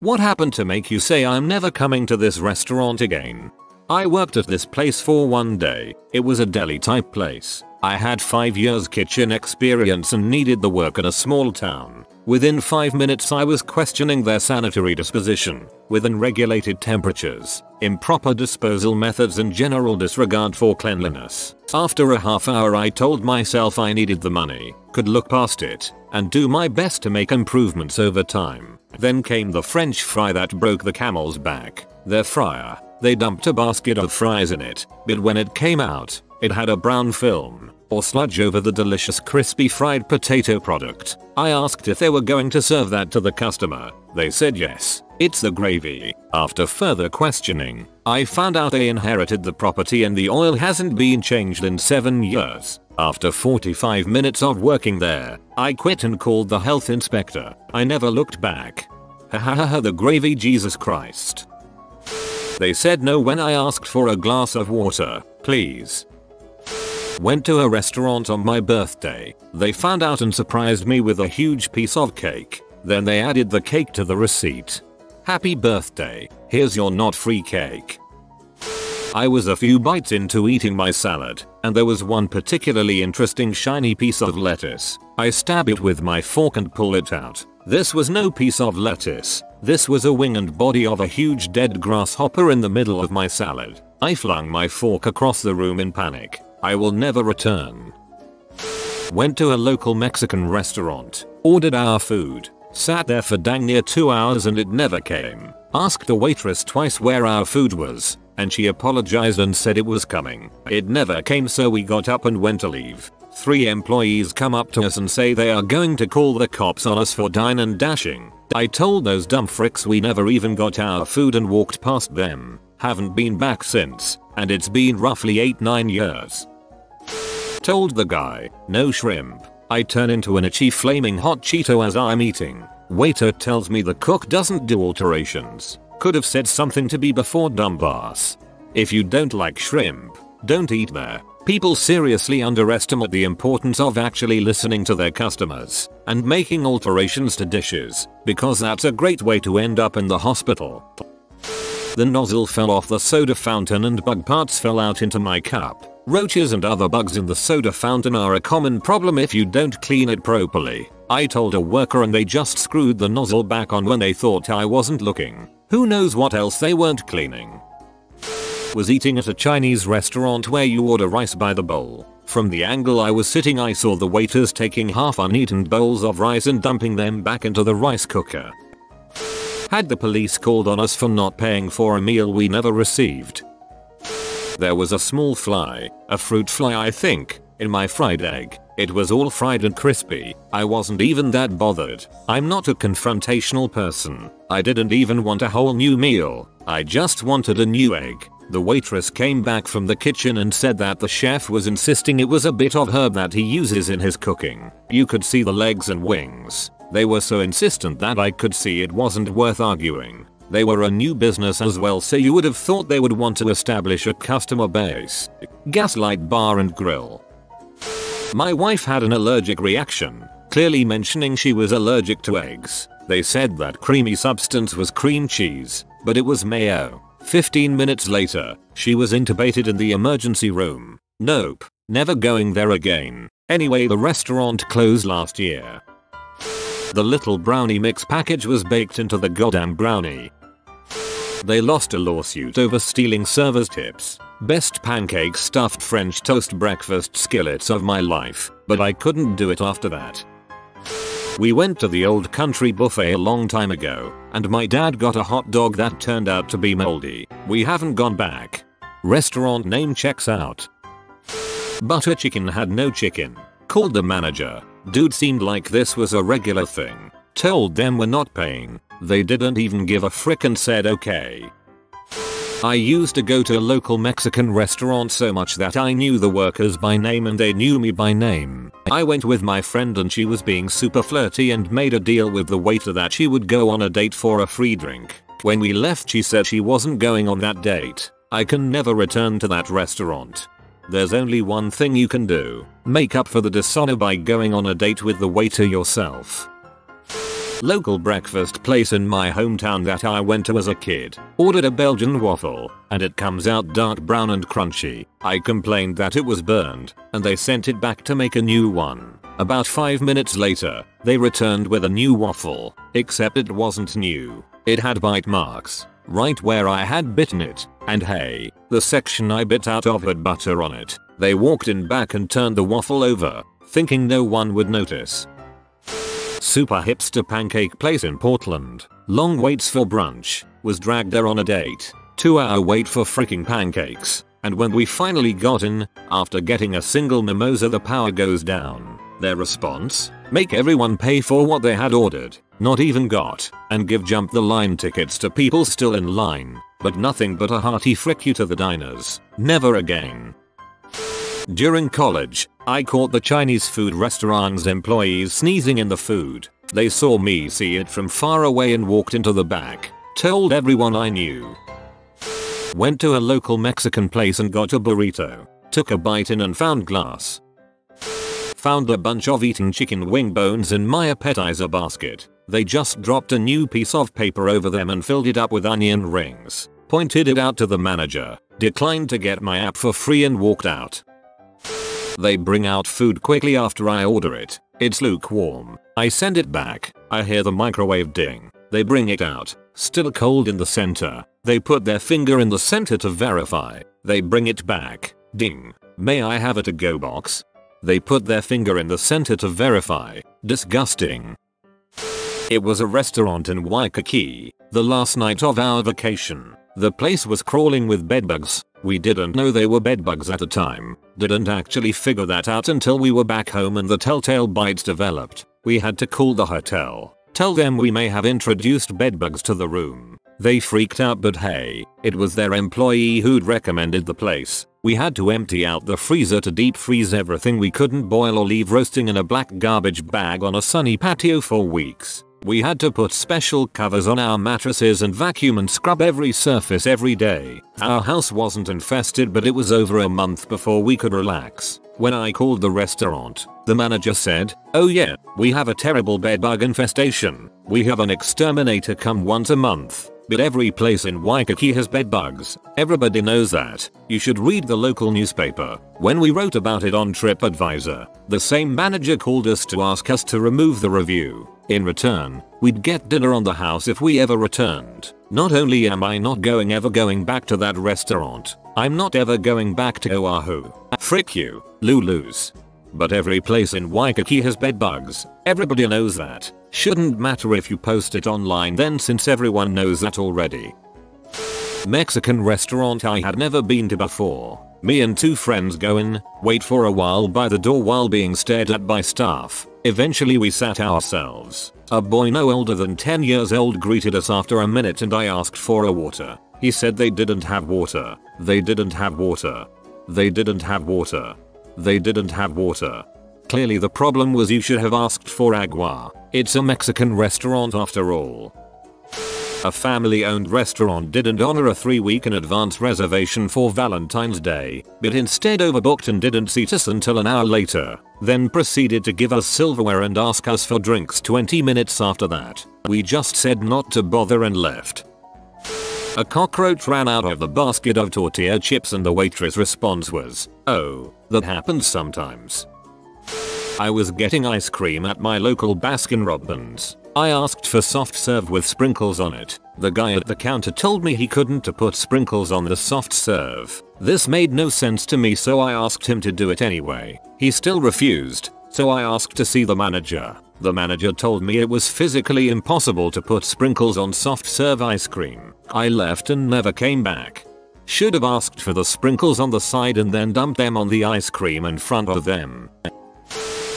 What happened to make you say I'm never coming to this restaurant again? I worked at this place for one day. It was a deli type place. I had 5 years kitchen experience and needed the work in a small town. Within 5 minutes I was questioning their sanitary disposition, with unregulated temperatures, improper disposal methods and general disregard for cleanliness. After a half hour I told myself I needed the money, could look past it, and do my best to make improvements over time. Then came the French fry that broke the camel's back. Their fryer, they dumped a basket of fries in it, but when it came out, it had a brown film, or sludge over the delicious crispy fried potato product. I asked if they were going to serve that to the customer. They said yes, it's the gravy. After further questioning, I found out they inherited the property and the oil hasn't been changed in 7 years. After 45 minutes of working there, I quit and called the health inspector. I never looked back. Ha the gravy, Jesus Christ. They said no when I asked for a glass of water, please. Went to a restaurant on my birthday. They found out and surprised me with a huge piece of cake. Then they added the cake to the receipt. Happy birthday, here's your not free cake. I was a few bites into eating my salad, and there was one particularly interesting shiny piece of lettuce. I stab it with my fork and pull it out. This was no piece of lettuce. This was a wing and body of a huge dead grasshopper in the middle of my salad. I flung my fork across the room in panic. I will never return. Went to a local Mexican restaurant, ordered our food, sat there for dang near 2 hours and it never came. Asked the waitress twice where our food was, and she apologized and said it was coming. It never came, so we got up and went to leave. 3 employees come up to us and say they are going to call the cops on us for dine and dashing. I told those dumb fricks we never even got our food and walked past them. Haven't been back since, and it's been roughly 8-9 years. Told the guy, no shrimp. I turn into an itchy flaming hot Cheeto as I'm eating. Waiter tells me the cook doesn't do alterations. Could have said something to me before, dumbass. If you don't like shrimp, don't eat there. People seriously underestimate the importance of actually listening to their customers and making alterations to dishes, because that's a great way to end up in the hospital. The nozzle fell off the soda fountain and bug parts fell out into my cup. Roaches and other bugs in the soda fountain are a common problem if you don't clean it properly. I told a worker and they just screwed the nozzle back on when they thought I wasn't looking. Who knows what else they weren't cleaning. Was eating at a Chinese restaurant where you order rice by the bowl. From the angle I was sitting I saw the waiters taking half uneaten bowls of rice and dumping them back into the rice cooker. Had the police called on us for not paying for a meal we never received. There was a small fly, a fruit fly I think, in my fried egg. It was all fried and crispy. I wasn't even that bothered. I'm not a confrontational person. I didn't even want a whole new meal. I just wanted a new egg. The waitress came back from the kitchen and said that the chef was insisting it was a bit of herb that he uses in his cooking. You could see the legs and wings. They were so insistent that I could see it wasn't worth arguing. They were a new business as well, so you would have thought they would want to establish a customer base. Gaslight bar and grill. My wife had an allergic reaction, clearly mentioning she was allergic to eggs. They said that creamy substance was cream cheese, but it was mayo. 15 minutes later, she was intubated in the emergency room. Nope, never going there again. Anyway, the restaurant closed last year. The little brownie mix package was baked into the goddamn brownie. They lost a lawsuit over stealing servers' tips. Best pancake stuffed French toast breakfast skillets of my life, but I couldn't do it after that. We went to the old country buffet a long time ago, and my dad got a hot dog that turned out to be moldy. We haven't gone back. Restaurant name checks out. Butter chicken had no chicken. Called the manager. Dude seemed like this was a regular thing. Told them we're not paying. They didn't even give a frick and said okay. I used to go to a local Mexican restaurant so much that I knew the workers by name and they knew me by name. I went with my friend and she was being super flirty and made a deal with the waiter that she would go on a date for a free drink. When we left she said she wasn't going on that date. I can never return to that restaurant. There's only one thing you can do. Make up for the dishonor by going on a date with the waiter yourself. Local breakfast place in my hometown that I went to as a kid. Ordered a Belgian waffle, and it comes out dark brown and crunchy. I complained that it was burned, and they sent it back to make a new one. About 5 minutes later, they returned with a new waffle, except it wasn't new. It had bite marks, right where I had bitten it, and hey, the section I bit out of had butter on it. They walked in back and turned the waffle over, thinking no one would notice. Super hipster pancake place in Portland. Long waits for brunch. Was dragged there on a date. 2-hour wait for freaking pancakes. And when we finally got in, after getting a single mimosa, the power goes down. Their response? Make everyone pay for what they had ordered, not even got, and give jump the line tickets to people still in line. But nothing but a hearty frick you to the diners. Never again. During college, I caught the Chinese food restaurant's employees sneezing in the food. They saw me see it from far away and walked into the back. Told everyone I knew. Went to a local Mexican place and got a burrito. Took a bite in and found glass. Found a bunch of eating chicken wing bones in my appetizer basket. They just dropped a new piece of paper over them and filled it up with onion rings. Pointed it out to the manager. Declined to get my app for free and walked out. They bring out food quickly after I order it. It's lukewarm. I send it back. I hear the microwave ding. They bring it out. Still cold in the center. They put their finger in the center to verify. They bring it back. Ding. May I have a to-go box? They put their finger in the center to verify. Disgusting. It was a restaurant in Waikiki. The last night of our vacation. The place was crawling with bedbugs. We didn't know they were bedbugs at the time. Didn't actually figure that out until we were back home and the telltale bites developed. We had to call the hotel. Tell them we may have introduced bedbugs to the room. They freaked out, but hey, it was their employee who'd recommended the place. We had to empty out the freezer to deep freeze everything we couldn't boil or leave roasting in a black garbage bag on a sunny patio for weeks. We had to put special covers on our mattresses and vacuum and scrub every surface every day. Our house wasn't infested, but it was over a month before we could relax. When I called the restaurant, the manager said, "Oh yeah, we have a terrible bedbug infestation. We have an exterminator come once a month. But every place in Waikiki has bedbugs. Everybody knows that. You should read the local newspaper." When we wrote about it on TripAdvisor, the same manager called us to ask us to remove the review. In return, we'd get dinner on the house if we ever returned. Not only am I not ever going back to that restaurant, I'm not ever going back to Oahu. Frick you, Lulus. But every place in Waikiki has bedbugs. Everybody knows that. Shouldn't matter if you post it online then, since everyone knows that already. Mexican restaurant I had never been to before. Me and 2 friends go in, wait for a while by the door while being stared at by staff. Eventually we sat ourselves. A boy no older than 10 years old greeted us after a minute and I asked for a water. He said they didn't have water. They didn't have water. They didn't have water. They didn't have water. Clearly the problem was you should have asked for agua. It's a Mexican restaurant after all. A family-owned restaurant didn't honor a 3-week in advance reservation for Valentine's Day, but instead overbooked and didn't seat us until an hour later, then proceeded to give us silverware and ask us for drinks 20 minutes after that. We just said not to bother and left. A cockroach ran out of the basket of tortilla chips and the waitress' response was, "Oh, that happens sometimes." I was getting ice cream at my local Baskin-Robbins. I asked for soft serve with sprinkles on it. The guy at the counter told me he couldn't to put sprinkles on the soft serve. This made no sense to me, so I asked him to do it anyway. He still refused, so I asked to see the manager. The manager told me it was physically impossible to put sprinkles on soft serve ice cream. I left and never came back. Should have asked for the sprinkles on the side and then dumped them on the ice cream in front of them.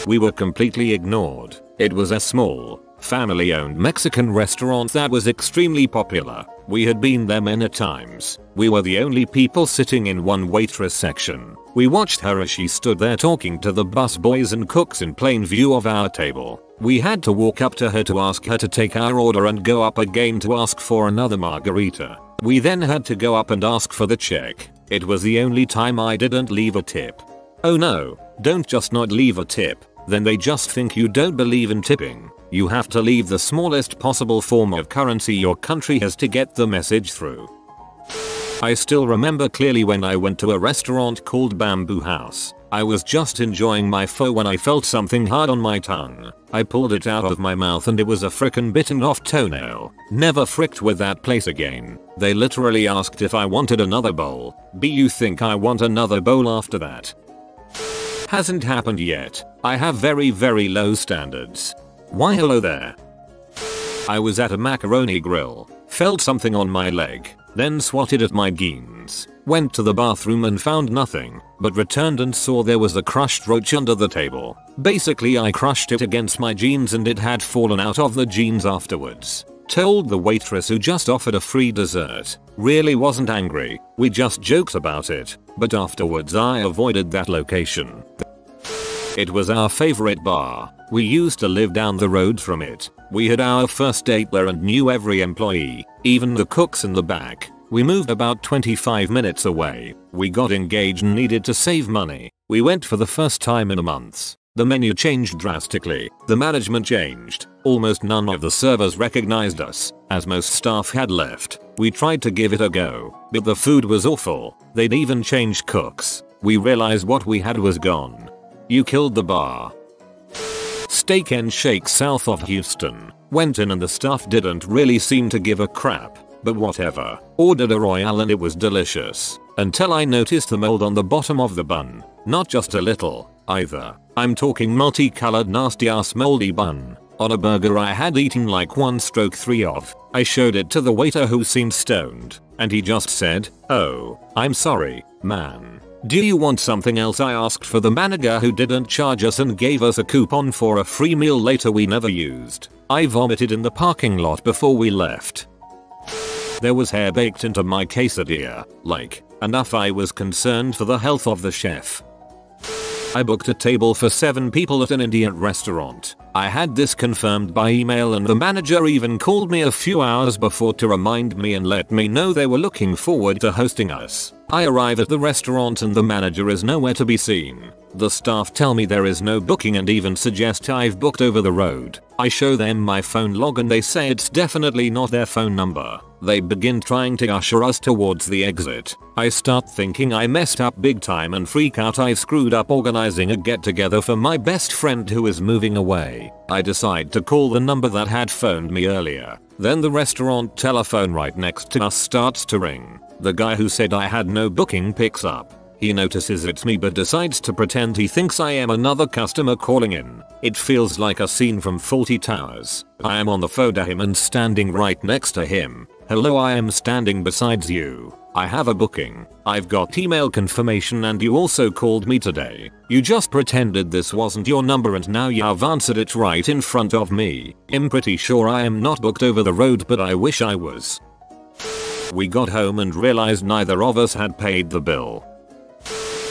We were completely ignored. It was a small, family-owned Mexican restaurant that was extremely popular. We had been there many times. We were the only people sitting in one waitress section. We watched her as she stood there talking to the busboys and cooks in plain view of our table. We had to walk up to her to ask her to take our order and go up again to ask for another margarita. We then had to go up and ask for the check. It was the only time I didn't leave a tip. Oh no, don't just not leave a tip. then they just think you don't believe in tipping. You have to leave the smallest possible form of currency your country has to get the message through. I still remember clearly when I went to a restaurant called Bamboo House. I was just enjoying my pho when I felt something hard on my tongue. I pulled it out of my mouth and it was a frickin' bitten off toenail. Never fricked with that place again. They literally asked if I wanted another bowl. You think I want another bowl after that? Hasn't happened yet. I have very low standards. Why hello there. I was at a macaroni grill. Felt something on my leg. Then swatted at my jeans. Went to the bathroom and found nothing, but returned and saw there was a crushed roach under the table. Basically I crushed it against my jeans and it had fallen out of the jeans afterwards. Told the waitress who just offered a free dessert. Really wasn't angry, we just joked about it, but afterwards I avoided that location. It was our favorite bar. We used to live down the road from it. We had our first date there and knew every employee, even the cooks in the back. We moved about 25 minutes away. We got engaged and needed to save money. We went for the first time in months. The menu changed drastically. The management changed. Almost none of the servers recognized us, as most staff had left. We tried to give it a go, but the food was awful. They'd even changed cooks. We realized what we had was gone. You killed the bar. Steak and Shake south of Houston. Went in and the staff didn't really seem to give a crap, but whatever. Ordered a Royale and it was delicious. Until I noticed the mold on the bottom of the bun. Not just a little, either. I'm talking multicolored nasty ass moldy bun. On a burger I had eaten like 1/3 of. I showed it to the waiter who seemed stoned, and he just said, "Oh, I'm sorry, man. Do you want something else?" I asked for the manager who didn't charge us and gave us a coupon for a free meal later we never used. I vomited in the parking lot before we left. There was hair baked into my quesadilla, like, enough I was concerned for the health of the chef. I booked a table for 7 people at an Indian restaurant. I had this confirmed by email and the manager even called me a few hours before to remind me and let me know they were looking forward to hosting us. I arrive at the restaurant and the manager is nowhere to be seen. The staff tell me there is no booking and even suggest I've booked over the road. I show them my phone log and they say it's definitely not their phone number. They begin trying to usher us towards the exit. I start thinking I messed up big time and freak out I've screwed up organizing a get together for my best friend who is moving away. I decide to call the number that had phoned me earlier. Then the restaurant telephone right next to us starts to ring. The guy who said I had no booking picks up. He notices it's me but decides to pretend he thinks I am another customer calling in. It feels like a scene from Fawlty Towers. I am on the phone to him and standing right next to him. "Hello, I am standing beside you. I have a booking. I've got email confirmation and you also called me today. You just pretended this wasn't your number and now you've answered it right in front of me. I'm pretty sure I am not booked over the road but I wish I was." We got home and realized neither of us had paid the bill.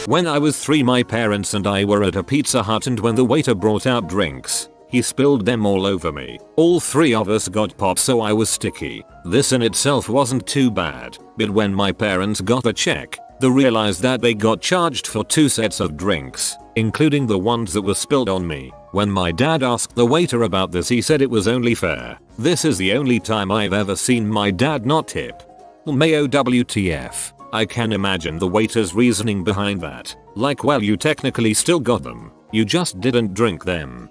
When I was 3 my parents and I were at a Pizza Hut and when the waiter brought out drinks, he spilled them all over me. All 3 of us got pop so I was sticky. This in itself wasn't too bad, but when my parents got the check, they realized that they got charged for 2 sets of drinks, including the ones that were spilled on me. When my dad asked the waiter about this he said it was only fair. This is the only time I've ever seen my dad not tip. Mayo WTF. I can imagine the waiter's reasoning behind that. Like, well, you technically still got them. You just didn't drink them.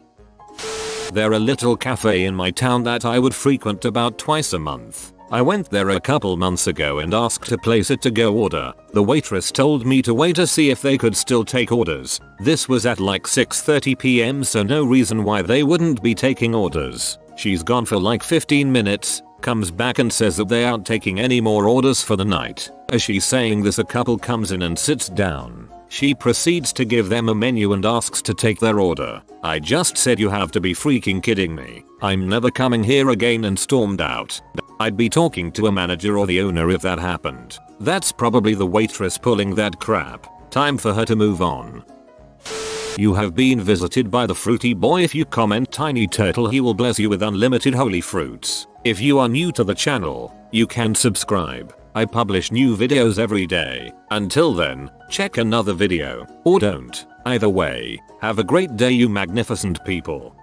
There's a little cafe in my town that I would frequent about twice a month. I went there a couple months ago and asked to place a to-go order. The waitress told me to wait to see if they could still take orders. This was at like 6:30 PM so no reason why they wouldn't be taking orders. She's gone for like 15 minutes, comes back and says that they aren't taking any more orders for the night. As she's saying this a couple comes in and sits down. She proceeds to give them a menu and asks to take their order. I just said you have to be freaking kidding me. I'm never coming here again and stormed out. I'd be talking to a manager or the owner if that happened. That's probably the waitress pulling that crap. Time for her to move on. You have been visited by the fruity boy. If you comment Tiny Turtle he will bless you with unlimited holy fruits. If you are new to the channel, you can subscribe. I publish new videos every day. Until then, check another video, or don't. Either way, have a great day you magnificent people.